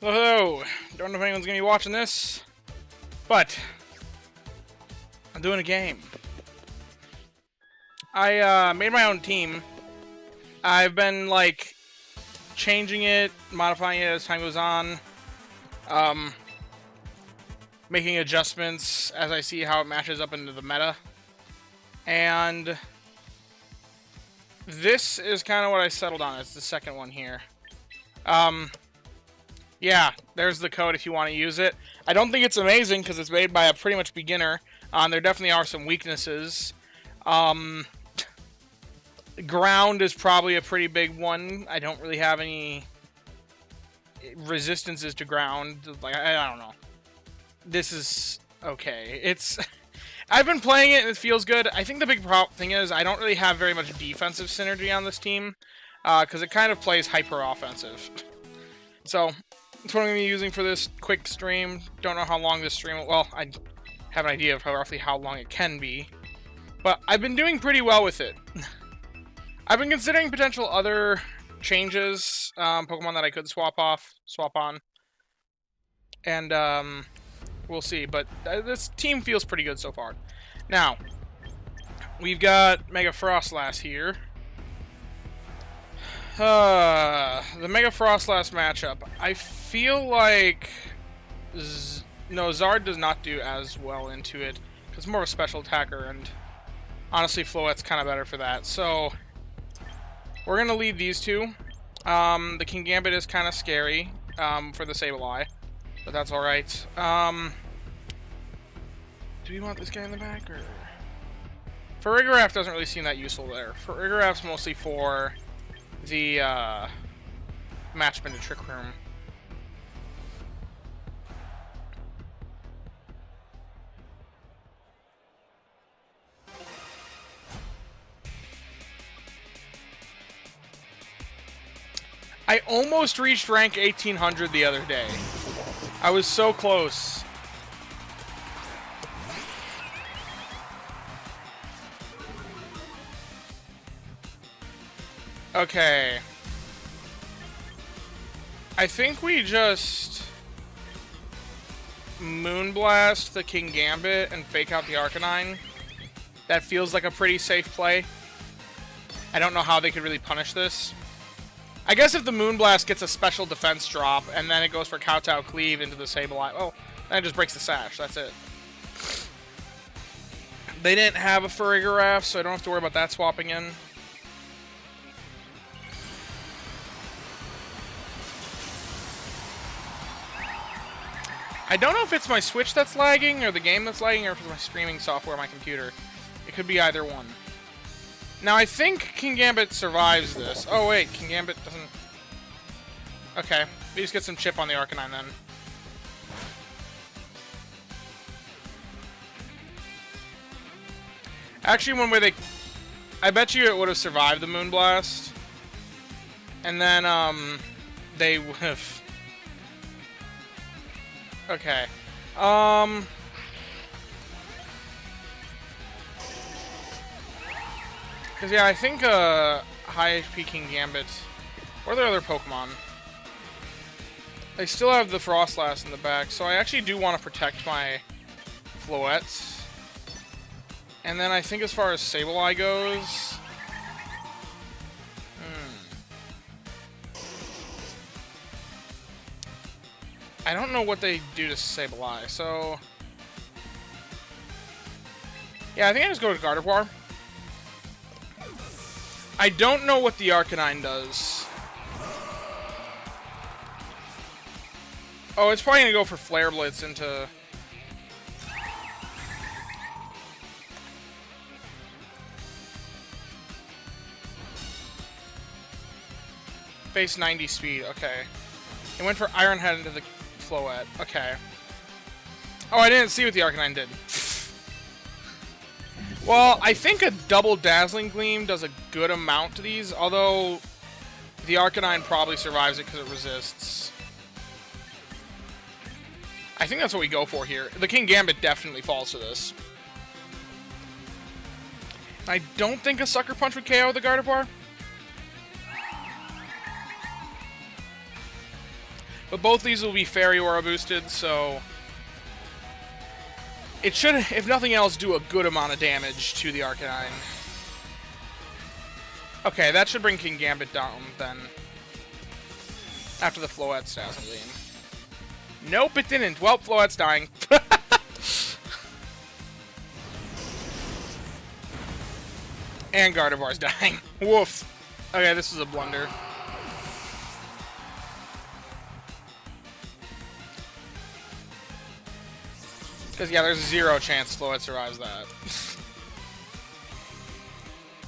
Hello! Don't know if anyone's gonna be watching this, but I'm doing a game. I made my own team. I've been like changing it, modifying it as time goes on, making adjustments as I see how it matches up into the meta. And this is kind of what I settled on. It's the second one here. Yeah, there's the code if you want to use it. I don't think it's amazing because it's made by a pretty much beginner. There definitely are some weaknesses. Ground is probably a pretty big one. I don't really have any resistances to ground. Like I don't know. This is okay. It's I've been playing it and it feels good. I think the big thing is I don't really have very much defensive synergy on this team because it kind of plays hyper offensive. So that's what I'm going to be using for this quick stream. Don't know how long this stream... Well, I have an idea of roughly how long it can be. But I've been doing pretty well with it. I've been considering potential other changes. Pokemon that I could swap on. And we'll see. But this team feels pretty good so far. Now, we've got Mega Frostlass here. The Mega Frostlass matchup. I feel like... No, Zard does not do as well into it. Because it's more of a special attacker, and honestly, Floette's kind of better for that. So, we're going to lead these two. The King Gambit is kind of scary for the Sableye, but that's alright. Do we want this guy in the back, or... Farigiraf doesn't really seem that useful there. Farigiraf's mostly for the matchup into Trick Room. I almost reached rank 1800 the other day. I was so close. Okay. I think we just Moonblast the King Gambit and fake out the Arcanine. That feels like a pretty safe play. I don't know how they could really punish this. I guess if the Moonblast gets a special defense drop and then it goes for Kowtow Cleave into the Sableye, well, then it just breaks the Sash. That's it. They didn't have a Farigiraf, so I don't have to worry about that swapping in. I don't know if it's my Switch that's lagging, or the game that's lagging, or if it's my streaming software on my computer. It could be either one. Now, I think King Gambit survives this. Oh, wait, King Gambit doesn't... Okay, we just get some chip on the Arcanine, then. Actually, one way they... I bet you it would have survived the Moonblast. And then, they would have... Okay. Because, yeah, I think, high HP King Gambit... Or their other Pokemon. They still have the Frostlass in the back, so I actually do want to protect my Floettes. And then I think as far as Sableye goes... I don't know what they do to Sableye, so... Yeah, I think I just go to Gardevoir. I don't know what the Arcanine does. Oh, it's probably gonna go for Flare Blitz into... Base 90 speed, okay. It went for Iron Head into the Floette, okay. Oh, I didn't see what the Arcanine did. Well, I think a double Dazzling Gleam does a good amount to these, although the Arcanine probably survives it because it resists. I think that's what we go for here. The King Gambit definitely falls to this. I don't think a Sucker Punch would KO the Gardevoir. But both these will be Fairy Aura boosted, so it should, if nothing else, do a good amount of damage to the Arcanine. Okay, that should bring King Gambit down, then. After the Floette's Dazzle Gleam. Nope, it didn't. Well, Floette's dying. And Gardevoir's dying. Woof. Okay, this is a blunder. Because, yeah, there's 0 chance Floette survives that.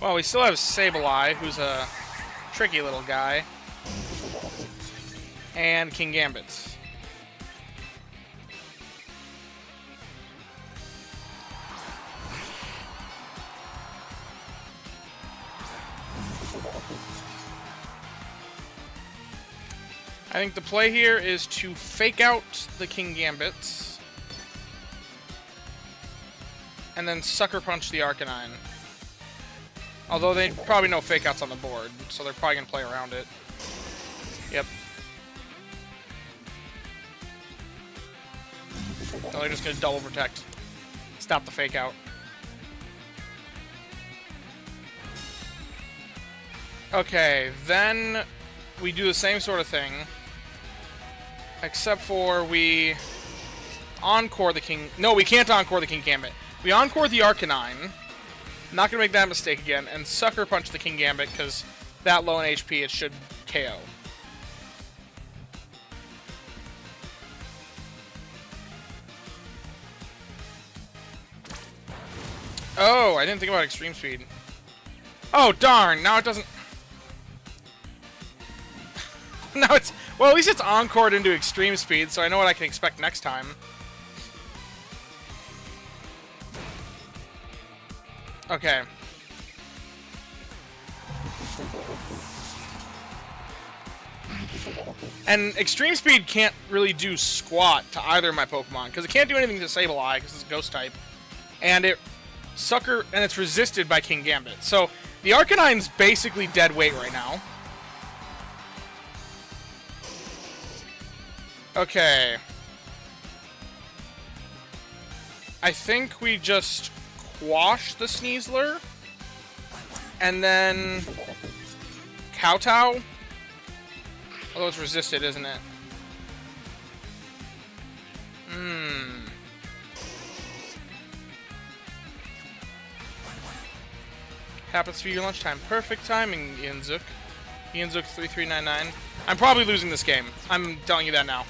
Well, we still have Sableye, who's a tricky little guy. And King Gambit. I think the play here is to fake out the King Gambit. And then Sucker Punch the Arcanine. Although they probably know fake outs on the board, so they're probably going to play around it. Yep. No, they're just going to double protect. Stop the fake out. Okay, then we do the same sort of thing. Except for we encore the King... No, we can't encore the King Gambit. We encore the Arcanine. Not going to make that mistake again. And Sucker Punch the King Gambit, because that low in HP, it should KO. Oh, I didn't think about Extreme Speed. Oh, darn. Now it doesn't... Now it's... Well, at least it's encored into Extreme Speed, so I know what I can expect next time. Okay. And Extreme Speed can't really do squat to either of my Pokemon, because it can't do anything to Sableye, because it's Ghost type. And it's resisted by King Gambit. So, the Arcanine's basically dead weight right now. Okay. I think we just quash the Sneasler. And then kowtow. Although it's resisted, isn't it? Happens to be your lunchtime. Perfect timing, Ianzook. Ianzook3399. I'm probably losing this game. I'm telling you that now.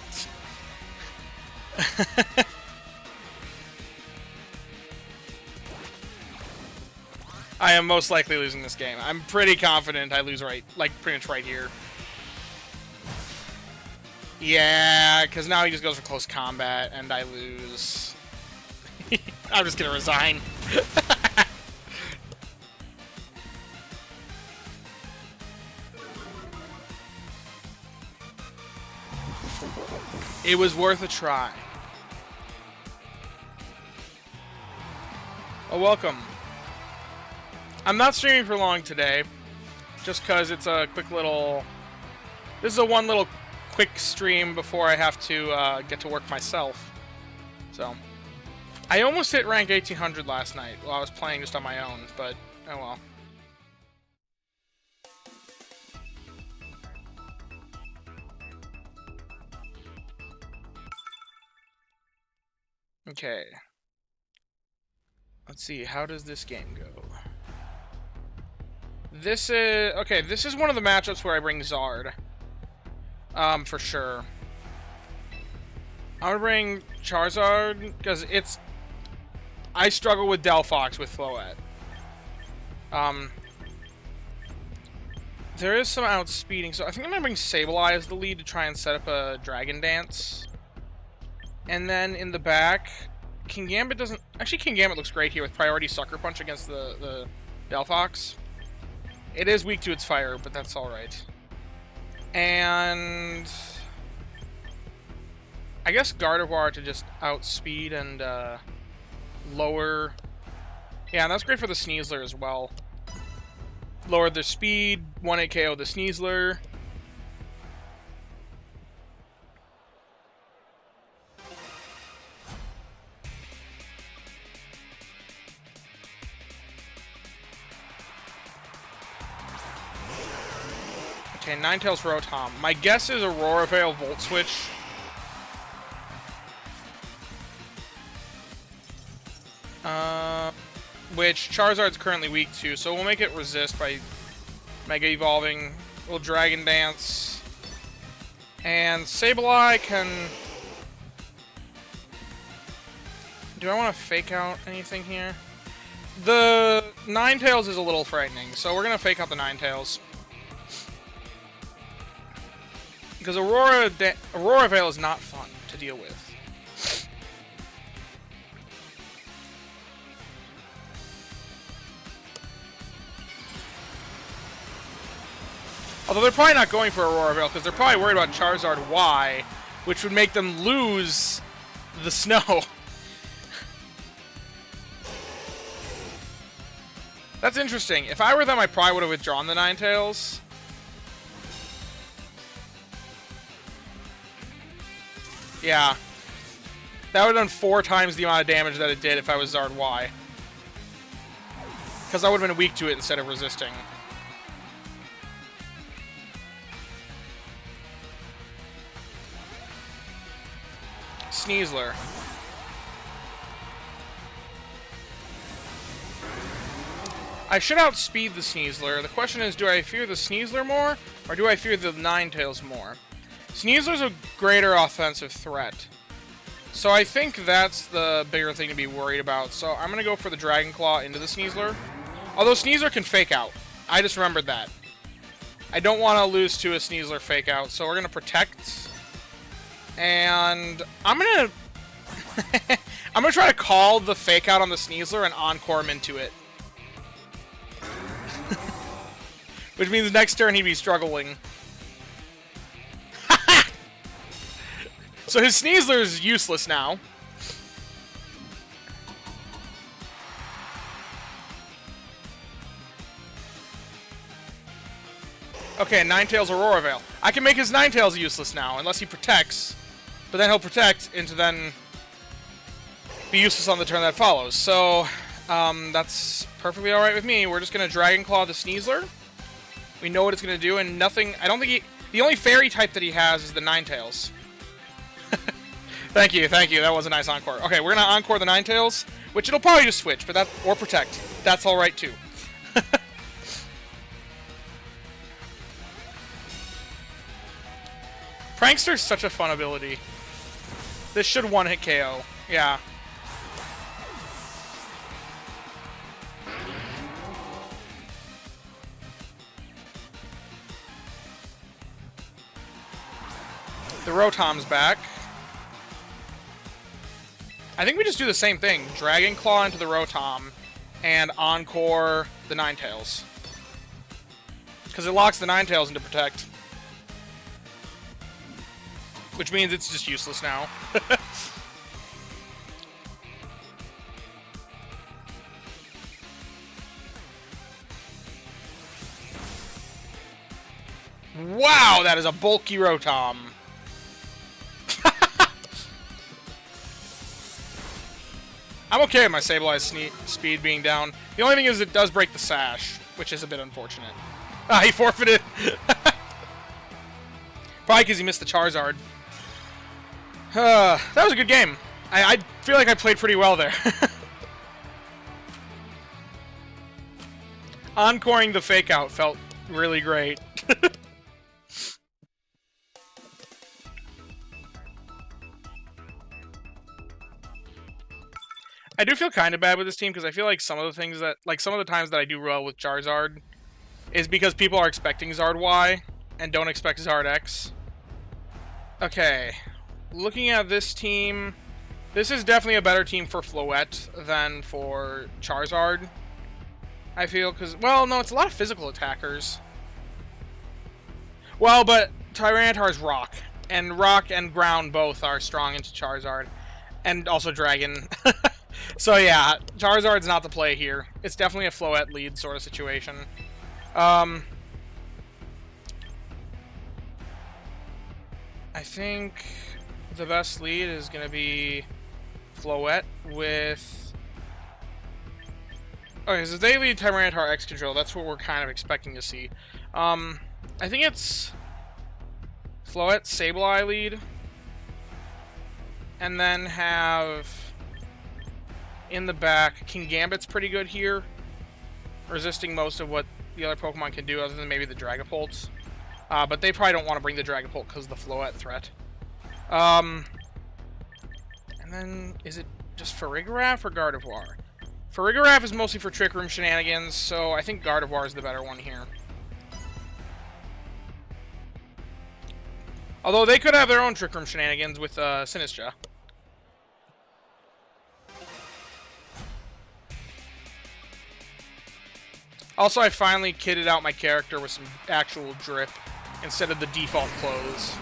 I am most likely losing this game. I'm pretty confident I lose right, like pretty much right here. Yeah, because now he just goes for close combat and I lose. I'm just gonna resign. It was worth a try. Oh, welcome. I'm not streaming for long today, just because it's a quick little... This is a one little quick stream before I have to get to work myself. So, I almost hit rank 1800 last night while I was playing just on my own, but oh well. Okay. Let's see, how does this game go? This is... Okay, this is one of the matchups where I bring Zard. For sure. I'm gonna bring Charizard, because it's... I struggle with Delphox with Floette. There is some outspeeding, so I think I'm gonna bring Sableye as the lead to try and set up a Dragon Dance. And then in the back, King Gambit doesn't... Actually, King Gambit looks great here with Priority Sucker Punch against the Delphox. It is weak to its fire, but that's alright. And... I guess Gardevoir to just outspeed and lower... Yeah, and that's great for the Sneasler as well. Lower their speed, 1-8 KO the Sneasler. Okay, Ninetales Rotom. My guess is Aurora Veil Volt Switch. Which Charizard's currently weak to, so we'll make it resist by Mega Evolving. We'll Dragon Dance. And Sableye can... Do I want to fake out anything here? The Ninetales is a little frightening, so we're going to fake out the Ninetales. Because Aurora Veil is not fun to deal with. Although they're probably not going for Aurora Veil, because they're probably worried about Charizard Y, which would make them lose the snow. That's interesting. If I were them, I probably would have withdrawn the Ninetales. Yeah. That would have done 4 times the amount of damage that it did if I was Zard Y. Because I would have been weak to it instead of resisting. Sneasler. I should outspeed the Sneasler. The question is, do I fear the Sneasler more, or do I fear the Ninetales more? Sneasler's a greater offensive threat. So I think that's the bigger thing to be worried about. So I'm going to go for the Dragon Claw into the Sneasler. Although Sneasler can fake out. I just remembered that. I don't want to lose to a Sneasler fake out, so we're going to protect. And I'm going to... I'm going to try to call the fake out on the Sneasler and Encore him into it. Which means next turn he'd be struggling. So his Sneasler is useless now. Okay, Ninetales Aurora Veil. I can make his Ninetales useless now, unless he protects. But then he'll protect into then be useless on the turn that follows. So, that's perfectly alright with me. We're just going to Dragon Claw the Sneasler. We know what it's going to do, and nothing... I don't think he... The only fairy type that he has is the Ninetales. Thank you, thank you. That was a nice Encore. Okay, we're going to Encore the Ninetales, which it'll probably just switch, but that... Or protect. That's alright, too. Prankster's such a fun ability. This should one-hit KO. Yeah. The Rotom's back. I think we just do the same thing. Dragon Claw into the Rotom and Encore the Ninetales. Because it locks the Ninetales into Protect. Which means it's just useless now. Wow, that is a bulky Rotom. I'm okay with my Sableye's speed being down. The only thing is it does break the Sash, which is a bit unfortunate. Ah, he forfeited. Probably because he missed the Charizard. That was a good game. I feel like I played pretty well there. Encoring the fake out felt really great. I do feel kind of bad with this team because I feel like some of the things that, like some of the times that I do well with Charizard is because people are expecting Zard Y and don't expect Zard X. Okay, looking at this team, this is definitely a better team for Floette than for Charizard, I feel, because, well, no, it's a lot of physical attackers. Well, but Tyranitar's Rock, and Rock and Ground both are strong into Charizard, and also Dragon. So yeah, Charizard's not the play here. It's definitely a Floette lead sort of situation. I think the best lead is going to be Floette with... Okay, so they lead Tyranitar X Control. That's what we're kind of expecting to see. I think it's Floette, Sableye lead. And then have in the back, King Gambit's pretty good here. Resisting most of what the other Pokemon can do, other than maybe the Dragapults. But they probably don't want to bring the Dragapult because of the Floette threat. And then, is it just Farigiraf or Gardevoir? Farigiraf is mostly for Trick Room shenanigans, so I think Gardevoir is the better one here. Although they could have their own Trick Room shenanigans with Sinistcha. Also, I finally kitted out my character with some actual drip instead of the default clothes.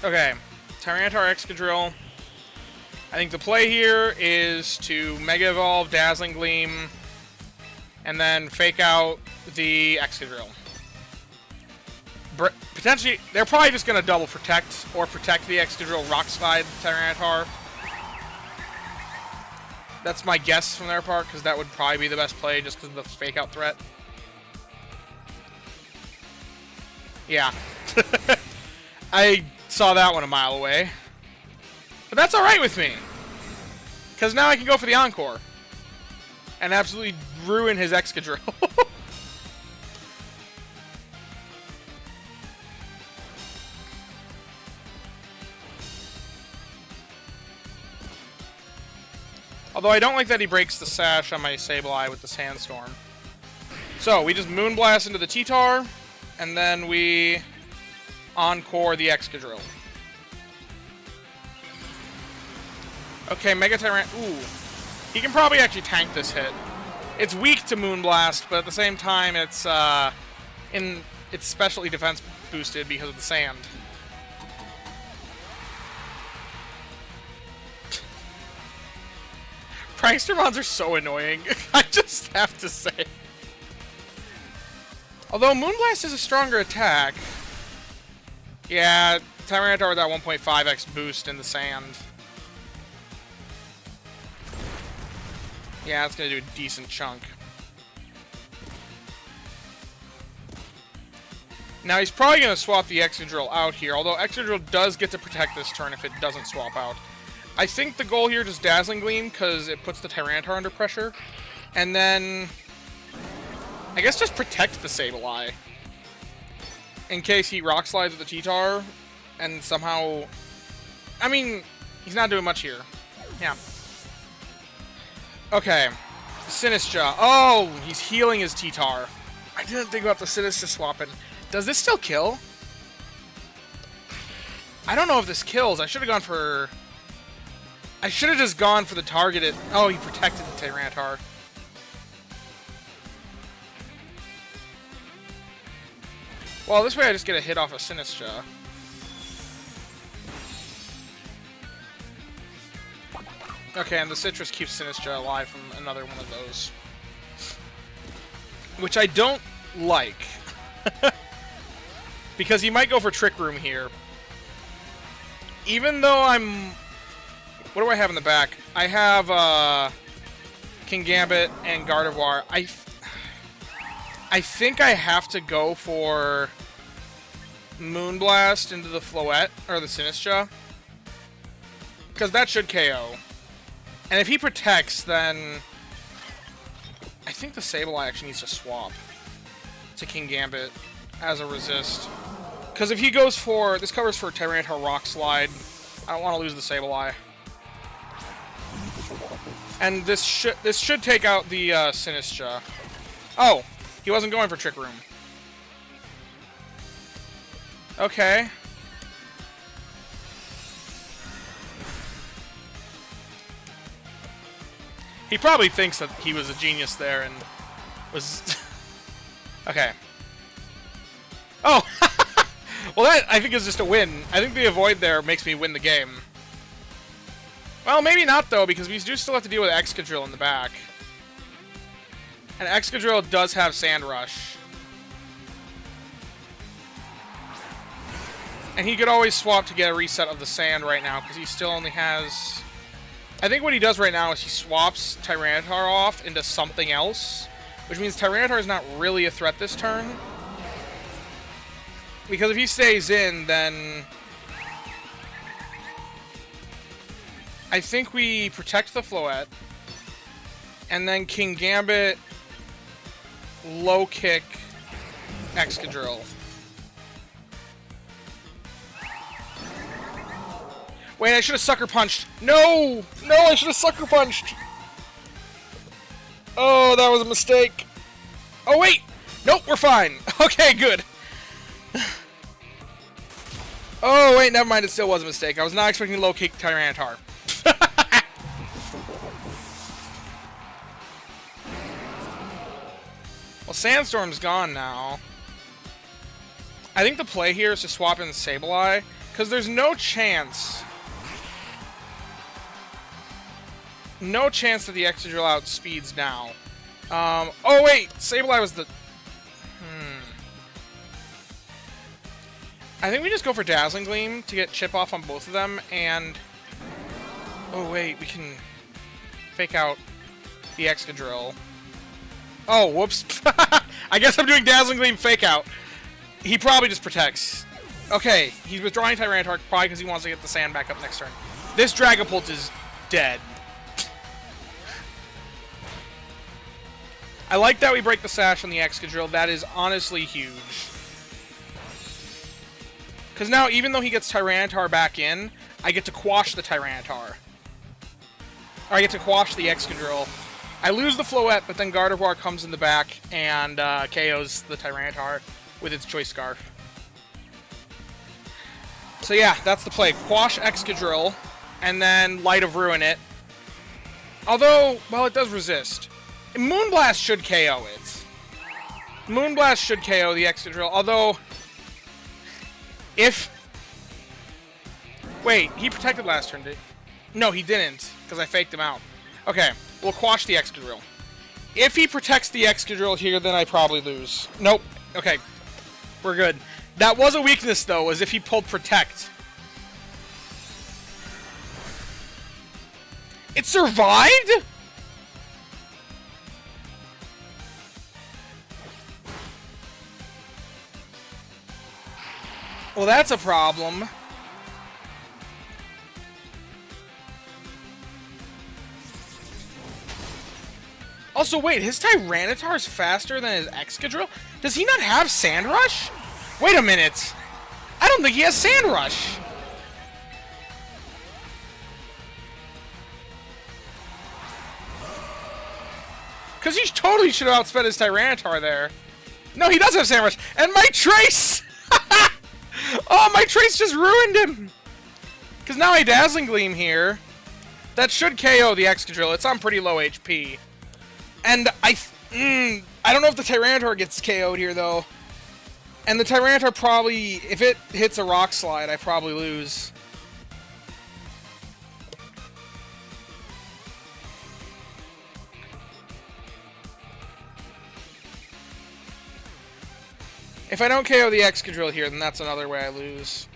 Okay, Tyranitar Excadrill. I think the play here is to Mega Evolve Dazzling Gleam and then fake out the Excadrill. Potentially, they're probably just going to double protect or protect the Excadrill Rock Slide Tyranitar. That's my guess from their part, because that would probably be the best play just because of the fake out threat. Yeah. I saw that one a mile away. But that's alright with me. Because now I can go for the Encore. And absolutely ruin his Excadrill. Although I don't like that he breaks the sash on my Sableye with the Sandstorm. So, we just Moonblast into the T-Tar, and then we Encore the Excadrill. Okay, Mega Tyrant. Ooh. He can probably actually tank this hit. It's weak to Moonblast, but at the same time, it's specially defense boosted because of the sand. Prankstermons are so annoying. I just have to say. Although Moonblast is a stronger attack. Yeah, Tyranitar with that 1.5x boost in the sand. Yeah, it's going to do a decent chunk. Now, he's probably going to swap the Excadrill out here, although Excadrill does get to protect this turn if it doesn't swap out. I think the goal here is just Dazzling Gleam, because it puts the Tyranitar under pressure. And then, I guess just protect the Sableye. In case he Rock Slides with the T-Tar, and somehow... I mean, he's not doing much here. Yeah. Okay. Sinistcha. Oh, he's healing his T-Tar. I didn't think about the Sinistcha swapping. Does this still kill? I don't know if this kills. I should have gone for... I should have just gone for the targeted... Oh, he protected the Tyranitar. Well, this way I just get a hit off of Sinistcha. Okay, and the Citrus keeps Sinistcha alive from another one of those. Which I don't like. Because he might go for Trick Room here. Even though I'm... What do I have in the back? I have King Gambit and Gardevoir. I think I have to go for Moonblast into the Floette, or the Sinistcha. Because that should KO. And if he protects, then... I think the Sableye actually needs to swap to King Gambit as a resist. Because if he goes for... This covers for Tyranitar Rock Slide. I don't want to lose the Sableye. And this should take out the Sinistcha. Oh, he wasn't going for Trick Room. Okay. He probably thinks that he was a genius there and was... Okay. Oh! Well, that, I think, is just a win. I think the avoid there makes me win the game. Well, maybe not, though, because we do still have to deal with Excadrill in the back. And Excadrill does have Sand Rush. And he could always swap to get a reset of the sand right now, because he still only has I think what he does right now is he swaps Tyranitar off into something else, which means Tyranitar is not really a threat this turn. Because if he stays in, then I think we protect the Floette, and then King Gambit, low kick, Excadrill. Wait, I should have sucker punched. No! No, I should have sucker punched. Oh, that was a mistake. Oh, wait! Nope, we're fine. Okay, good. Oh, wait, never mind. It still was a mistake. I was not expecting low kick Tyranitar. Well, Sandstorm's gone now. I think the play here is to swap in Sableye, because there's no chance... No chance that the Excadrill outspeeds now. Oh wait! Sableye was the... I think we just go for Dazzling Gleam to get chip off on both of them, and... Oh wait, we can fake out the Excadrill. Oh, whoops. I guess I'm doing Dazzling Gleam fake out. He probably just protects. Okay, he's withdrawing Tyranitar probably because he wants to get the sand back up next turn. This Dragapult is dead. I like that we break the sash on the Excadrill. That is honestly huge. Because now, even though he gets Tyranitar back in, I get to quash the Tyranitar. Or I get to quash the Excadrill. I lose the Floette, but then Gardevoir comes in the back and KOs the Tyranitar with its Choice Scarf. So yeah, that's the play. Quash Excadrill, and then Light of Ruin it. Although, well, it does resist. Moonblast should KO it. Moonblast should KO the Excadrill, although... If... Wait, he protected last turn, did he? No, he didn't, because I faked him out. Okay, we'll quash the Excadrill. If he protects the Excadrill here, then I probably lose. Nope. Okay, we're good. That was a weakness, though, was if he pulled Protect. It survived?! Well, that's a problem. Also, wait, his Tyranitar is faster than his Excadrill? Does he not have Sand Rush? Wait a minute. I don't think he has Sand Rush. Because he totally should have outsped his Tyranitar there. No, he does have Sand Rush. And my Trace! Oh, my Trace just ruined him! Because now I Dazzling Gleam here. That should KO the Excadrill. It's on pretty low HP. And I don't know if the Tyranitar gets KO'd here, though. And the Tyranitar probably... If it hits a Rock Slide, I probably lose. If I don't KO the Excadrill here, then that's another way I lose.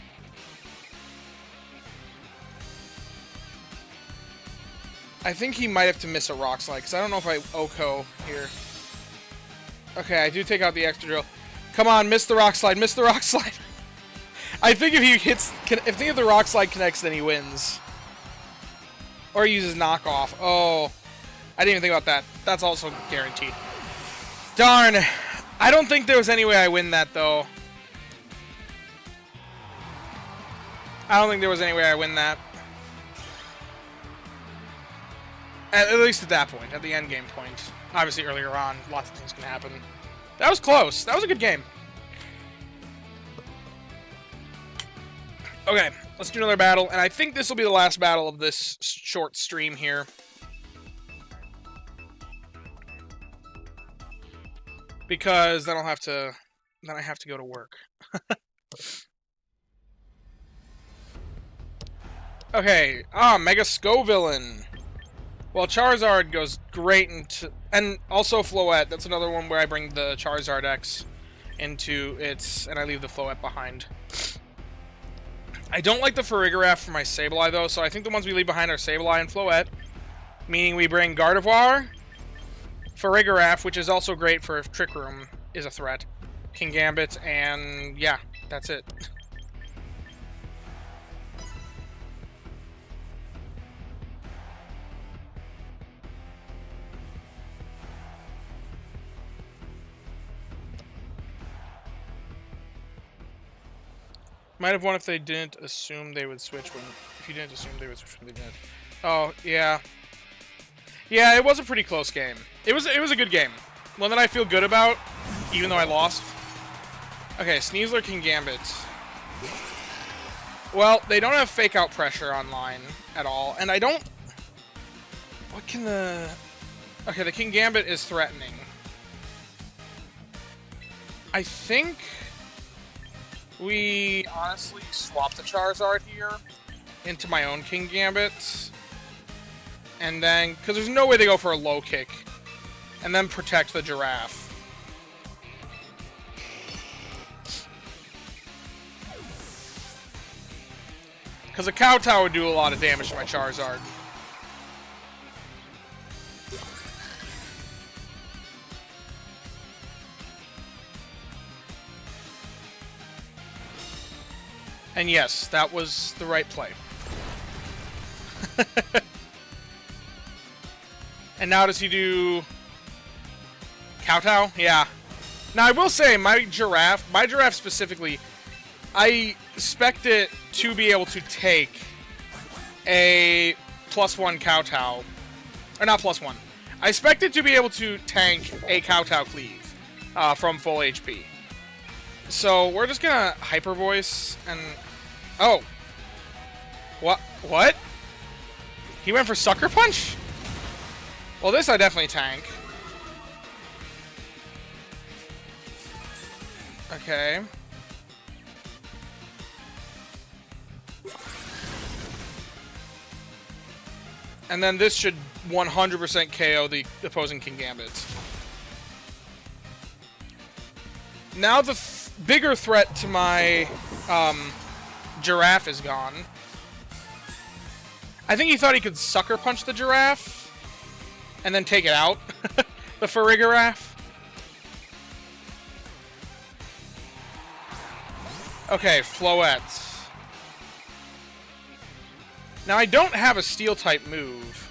I think he might have to miss a Rock Slide, because I don't know if I OHKO here. Okay, I do take out the Excadrill. Come on, miss the Rock Slide, miss the Rock Slide! I think if he hits... if the Rock Slide connects, then he wins. Or he uses Knockoff. Oh, I didn't even think about that. That's also guaranteed. Darn! I don't think there was any way I win that, though. I don't think there was any way I win that. At least at that point, at the end game point. Obviously, earlier on, lots of things can happen. That was close. That was a good game. Okay, let's do another battle, and I think this will be the last battle of this short stream here. Because then I have to go to work. Okay, Mega Scovillain. Well, Charizard goes great into... And also Floette. That's another one where I bring the Charizard X into its... And I leave the Floette behind. I don't like the Farigiraf for my Sableye, though, so I think the ones we leave behind are Sableye and Floette. Meaning we bring Gardevoir, Farigiraf, which is also great for if Trick Room is a threat, Kingambit, and yeah, that's it. Might have won if they didn't assume they would switch when... If you didn't assume they would switch when they did. Oh, yeah. Yeah, it was a pretty close game. It was a good game. One that I feel good about, even though I lost. Okay, Sneasler Kingambit. Well, they don't have fake out pressure online at all, and I don't... What can the... Okay, the Kingambit is threatening. I think... We honestly swap the Charizard here into my own Kingambit. And then, because there's no way they go for a low kick. And then protect the Giraffe. Because a Kowtow would do a lot of damage to my Charizard. And yes, that was the right play. And now does he do... Kowtow? Yeah. Now I will say, my Giraffe specifically, I expect it to be able to take a +1 Kowtow. Or not +1. I expect it to be able to tank a Kowtow Cleave from full HP. So we're just gonna Hyper Voice and... Oh. What? He went for Sucker Punch? Well, this I definitely tank. Okay. And then this should 100% KO the opposing Kingambit. Now the bigger threat to my Giraffe is gone. I think he thought he could Sucker Punch the Giraffe and then take it out. The Farigiraf. Okay, Floette. Now I don't have a Steel type move.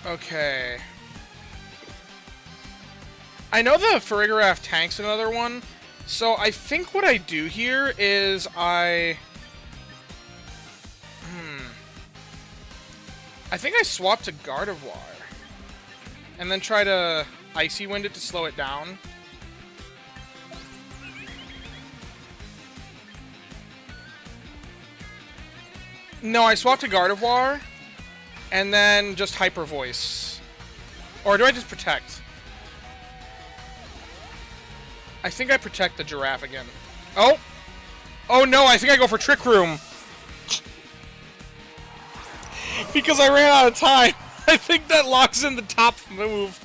Okay. I know the Farigiraf tanks another one, so I think what I do here is I think I swap to Gardevoir. And then try to Icy Wind it to slow it down. No, I swap to Gardevoir. And then just Hyper Voice. Or do I just Protect? I think I protect the Giraffe again. Oh! Oh no, I think I go for Trick Room. Because I ran out of time. I think that locks in the top move.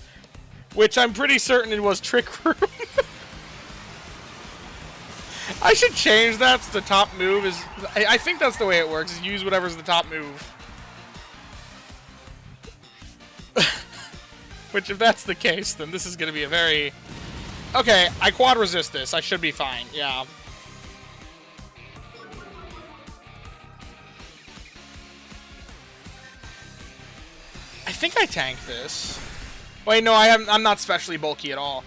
Which I'm pretty certain it was Trick Room. I should change that to the top move. I think that's the way it works. Is use whatever's the top move. Which if that's the case, then this is going to be a very... Okay, I quad resist this. I should be fine. Yeah. I think I tank this. Wait, no, I'm not specially bulky at all.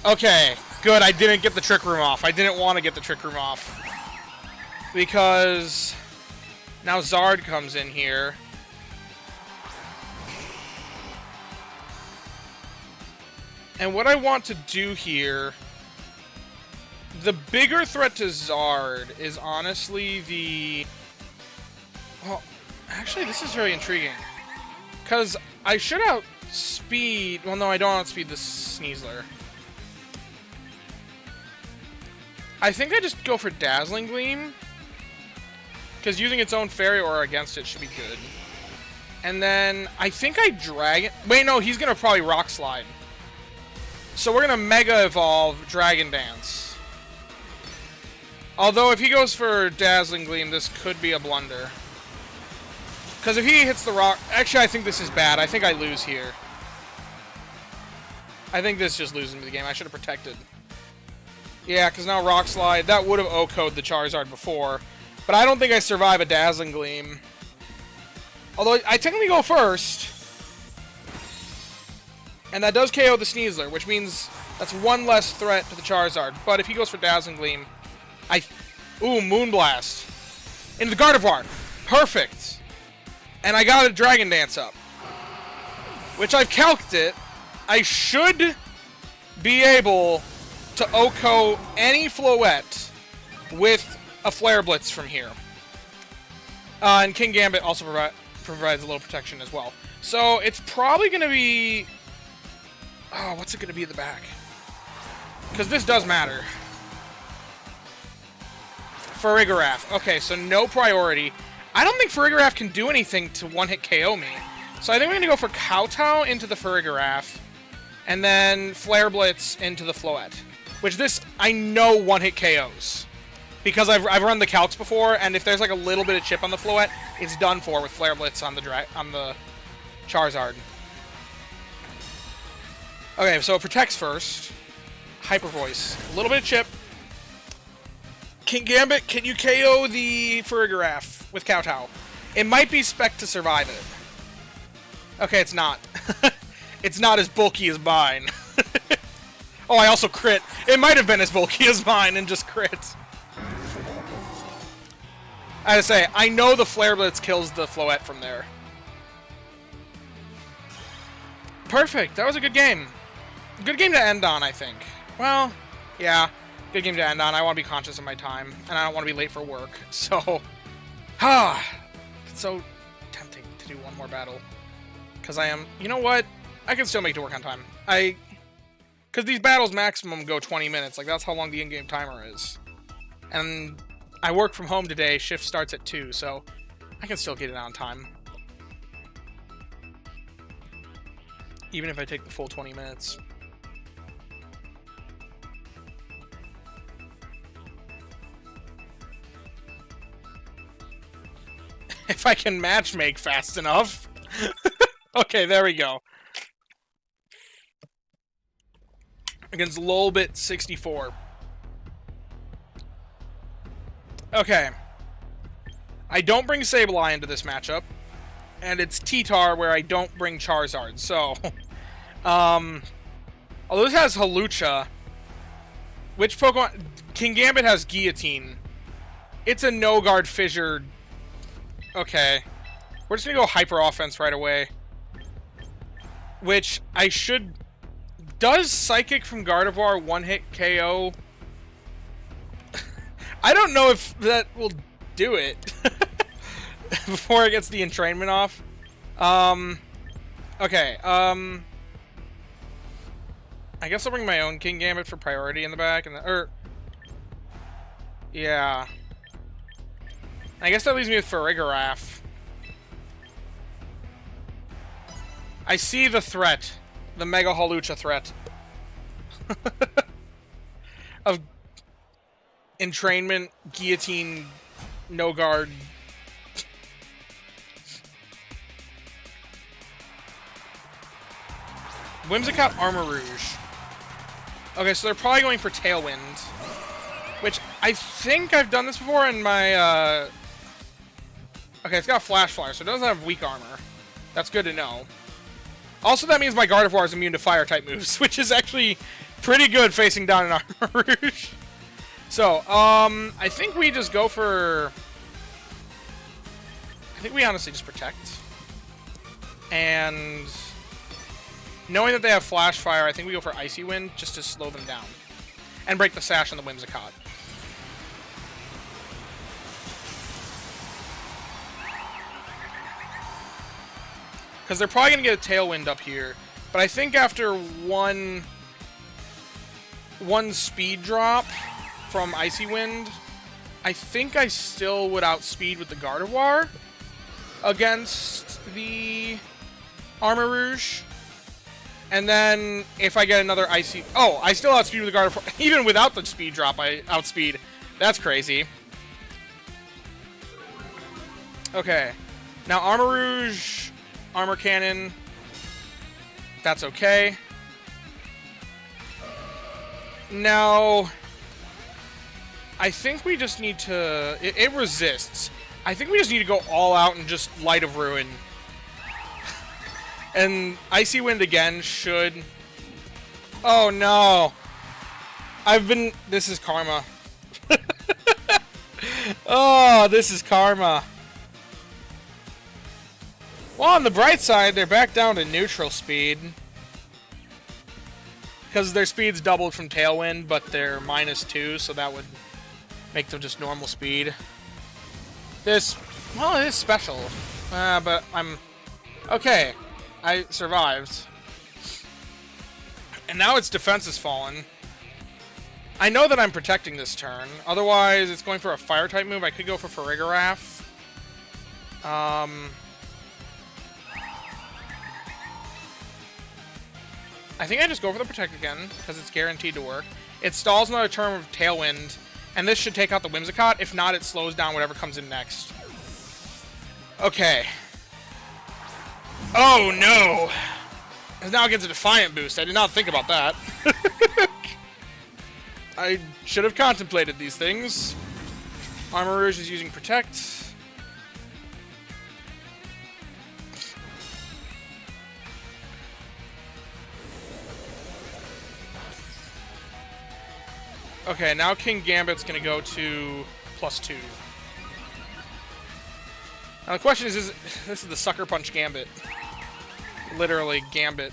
Okay, good. I didn't get the Trick Room off. I didn't want to get the Trick Room off. Because now Zard comes in here. And what I want to do here... The bigger threat to Zard is honestly the... Well, actually, this is very intriguing. Because I should outspeed... Well, no, I don't outspeed the Sneasler. I think I just go for Dazzling Gleam. Because using its own Fairy Aura against it should be good. And then I think I Dragon... Wait, no, he's going to probably Rock Slide. So we're going to Mega Evolve Dragon Dance. Although if he goes for Dazzling Gleam, this could be a blunder. Because if he hits the rock... Actually, I think this is bad. I think I lose here. I think this just loses me the game. I should have protected. Yeah, because now Rock Slide. That would have OHKO'd the Charizard before. But I don't think I survive a Dazzling Gleam. Although I technically go first. And that does KO the Sneasler, which means that's one less threat to the Charizard. But if he goes for Dazzling Gleam, Ooh, Moonblast. Into the Gardevoir. Perfect. And I got a Dragon Dance up. Which I've calced it. I should be able to OHKO any Floette with a Flare Blitz from here. And King Gambit also provides a little protection as well. So it's probably going to be... Oh, what's it going to be at the back? Because this does matter. Farigiraf. Okay, so no priority. I don't think Farigiraf can do anything to one-hit KO me. So I think we're going to go for Kowtow into the Farigiraf. And then Flare Blitz into the Floette. Which this, I know one-hit KOs. Because I've run the calcs before, and if there's like a little bit of chip on the Floette, it's done for with Flare Blitz on the Charizard. Okay, so it protects first. Hyper Voice. A little bit of chip. King Gambit, can you KO the Farigiraf with Kowtow? It might be spec to survive it. Okay, it's not. It's not as bulky as mine. Oh, I also crit. It might have been as bulky as mine and just crit. I gotta say, I know the Flare Blitz kills the Floette from there. Perfect. That was a good game. Good game to end on, I think. Well, yeah. Good game to end on. I want to be conscious of my time, and I don't want to be late for work. So, it's so tempting to do one more battle. Because I am... You know what? I can still make it to work on time. Because these battles maximum go 20 minutes. Like, that's how long the in-game timer is. And I work from home today. Shift starts at 2, so I can still get it on time. Even if I take the full 20 minutes. If I can matchmake fast enough. Okay, there we go. Against Lolbit 64. Okay. I don't bring Sableye into this matchup. And it's T-Tar where I don't bring Charizard. So, although this has Hawlucha, which Pokemon... King Gambit has Guillotine. It's a no-guard fissure. Okay. We're just gonna go Hyper Offense right away. Which I should... Does Psychic from Gardevoir one-hit KO? I don't know if that will do it. Before it gets the entrainment off. Okay, I guess I'll bring my own King Gambit for priority in the back, and yeah. I guess that leaves me with Farigiraf. I see the threat. The Mega Hawlucha threat. Of entrainment, guillotine, no guard. Whimsicott Armor Rouge. Okay, so they're probably going for Tailwind. Which, I think I've done this before in my, Okay, it's got Flash Flyer, so it doesn't have weak armor. That's good to know. Also, that means my Gardevoir is immune to Fire-type moves, which is actually pretty good facing down an Armor Rouge. So, I think we just go for... I think we honestly just protect. And... knowing that they have Flash Fire, I think we go for Icy Wind just to slow them down. And break the sash on the Whimsicott. Because they're probably going to get a Tailwind up here. But I think after one speed drop from Icy Wind, I think I still would outspeed with the Gardevoir against the Armor Rouge. And then if I get another icy... Oh, I still outspeed with the guard. Even without the speed drop, I outspeed. That's crazy. Okay. Now Armor Rouge, Armor Cannon. That's okay. Now... I think we just need to... It resists. I think we just need to go all out and just Light of Ruin. And Icy Wind again should... Oh no! This is karma. Oh, this is karma. Well, on the bright side, they're back down to neutral speed. Because their speed's doubled from Tailwind, but they're -2, so that would make them just normal speed. Well, it is special. But I'm... Okay. I survived. And now its defense has fallen. I know that I'm protecting this turn. Otherwise, it's going for a Fire-type move. I could go for Farigiraf. I think I just go for the Protect again, because it's guaranteed to work. It stalls another turn of Tailwind, and this should take out the Whimsicott. If not, it slows down whatever comes in next. Okay. Oh, no! It now gets a Defiant boost. I did not think about that. I should have contemplated these things. Armor Rouge is using Protect. Okay, now King Gambit's gonna go to +2. Now the question is this is the Sucker Punch Gambit. Literally, Gambit.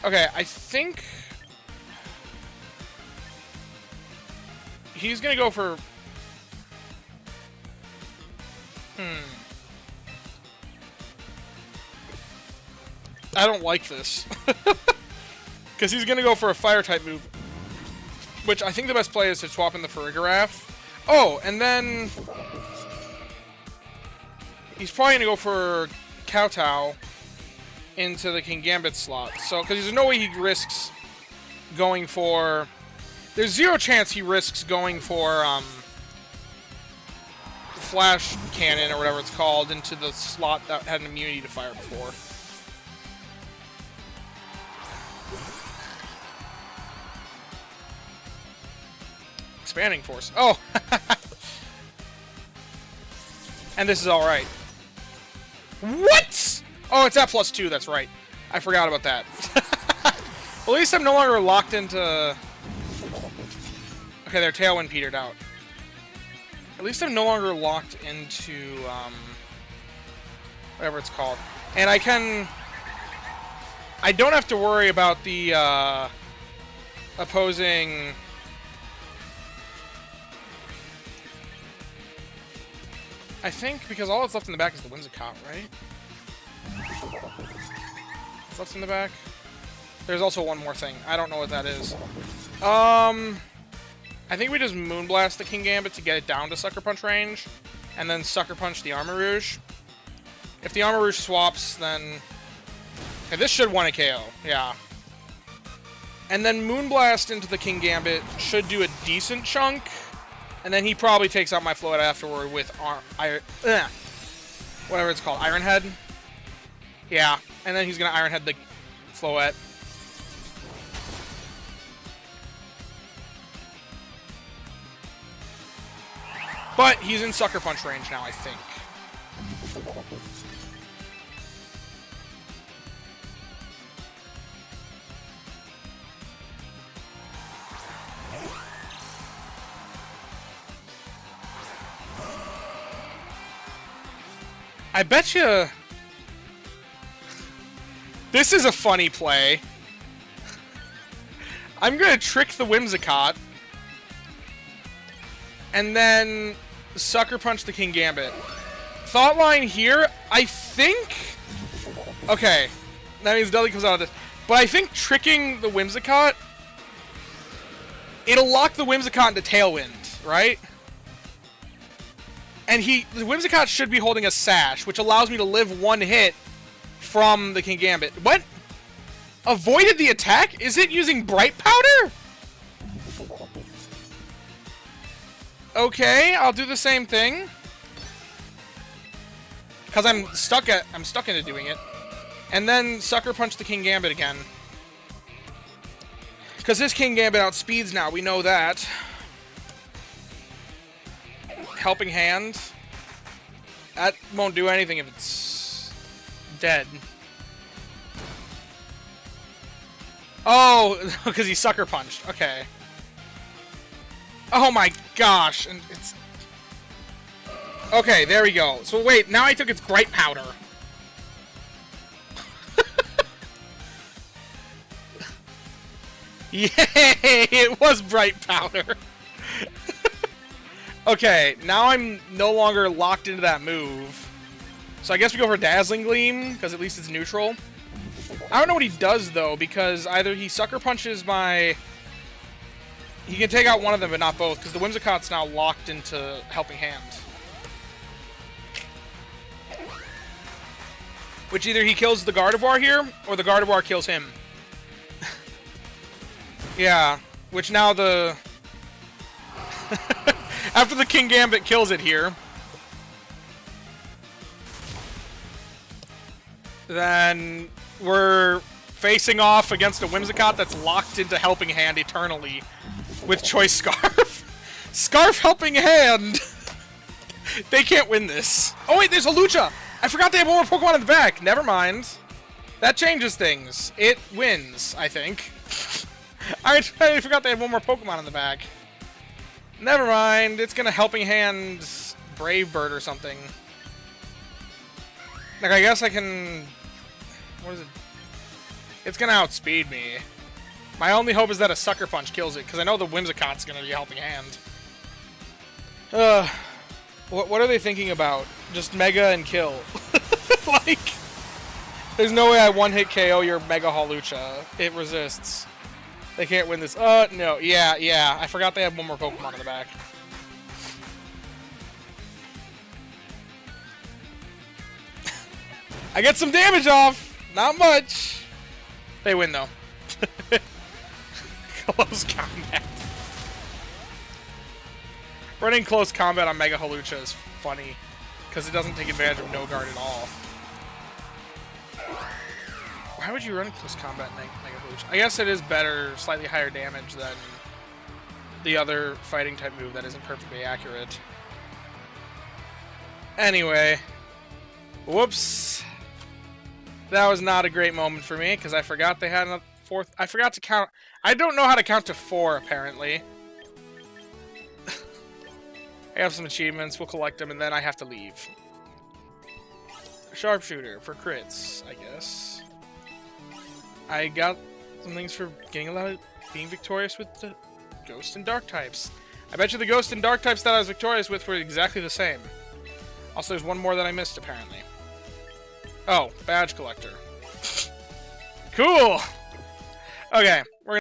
Okay, I think... He's gonna go for... I don't like this. Because he's gonna go for a Fire-type move. Which I think the best play is to swap in the Farigiraf. Oh, and then... He's probably gonna go for Kowtow into the King Gambit slot. So, because there's no way he risks going for... There's zero chance he risks going for Flash Cannon or whatever it's called into the slot that had an immunity to fire before. Expanding Force. Oh! And this is alright. What?! Oh, it's at +2, that's right. I forgot about that. Well, at least I'm no longer locked into... Okay, their Tailwind petered out. At least I'm no longer locked into, whatever it's called. And I can... I don't have to worry about the, opposing... I think, because all that's left in the back is the Whimsicott, right? What's left in the back? There's also one more thing. I don't know what that is. I think we just Moonblast the King Gambit to get it down to Sucker Punch range, and then Sucker Punch the Armor Rouge. If the Armor Rouge swaps, then... Okay, this should 1 a KO, yeah. And then Moonblast into the King Gambit should do a decent chunk, and then he probably takes out my Floette afterward with whatever it's called, Iron Head? Yeah, and then he's gonna Iron Head the Floette. But he's in Sucker Punch range now, I think. I bet you... This is a funny play. I'm gonna trick the Whimsicott. And then Sucker Punch the King Gambit. Thought line here, I think... Okay, that means Dudley comes out of this. But I think tricking the Whimsicott... It'll lock the Whimsicott into Tailwind, right? And the Whimsicott should be holding a Sash, which allows me to live 1 hit from the King Gambit. What? Avoided the attack? Is it using bright powder? Okay, I'll do the same thing. Because I'm stuck into doing it. And then Sucker Punch the King Gambit again. Because this King Gambit outspeeds now, we know that. Helping Hand. That won't do anything if it's dead. Oh, because he Sucker Punched. Okay. Oh my gosh. And it's... Okay, there we go. So wait, now I took its Bright Powder. Yay! It was Bright Powder. Okay, now I'm no longer locked into that move. So I guess we go for Dazzling Gleam, because at least it's neutral. I don't know what he does, though, because either he Sucker Punches my... He can take out one of them, but not both, because the Whimsicott's now locked into Helping Hand. Which either he kills the Gardevoir here, or the Gardevoir kills him. Yeah, which now the... After the King Gambit kills it here, then we're facing off against a Whimsicott that's locked into Helping Hand eternally with Choice Scarf. Scarf Helping Hand! They can't win this. Oh wait, there's a Lucha! I forgot they have one more Pokemon in the back. Never mind. That changes things. It wins, I think. I forgot they had one more Pokemon in the back. Never mind. It's gonna Helping Hand Brave Bird or something. Like, I guess I can... What is it? It's gonna outspeed me. My only hope is that a Sucker Punch kills it, because I know the Whimsicott's gonna be Helping Hand. What are they thinking about? Just Mega and kill. Like, there's no way I one-hit KO your Mega Hawlucha. It resists. They can't win this. No. Yeah. I forgot they have one more Pokemon in the back. I get some damage off! Not much! They win, though. Close combat. Running close combat on Mega Hawlucha is funny, because it doesn't take advantage of no guard at all. Why would you run close combat Mega Hawlucha? I guess it is better, slightly higher damage than the other fighting type move that isn't perfectly accurate. Anyway. Whoops. That was not a great moment for me, because I forgot they had a fourth... I forgot to count... I don't know how to count to 4, apparently. I have some achievements, we'll collect them, and then I have to leave. Sharpshooter for crits, I guess. I got some things for being victorious with the Ghost and Dark types. I bet you the Ghost and Dark types that I was victorious with were exactly the same. Also, there's one more that I missed, apparently. Oh, badge collector. Cool! Okay.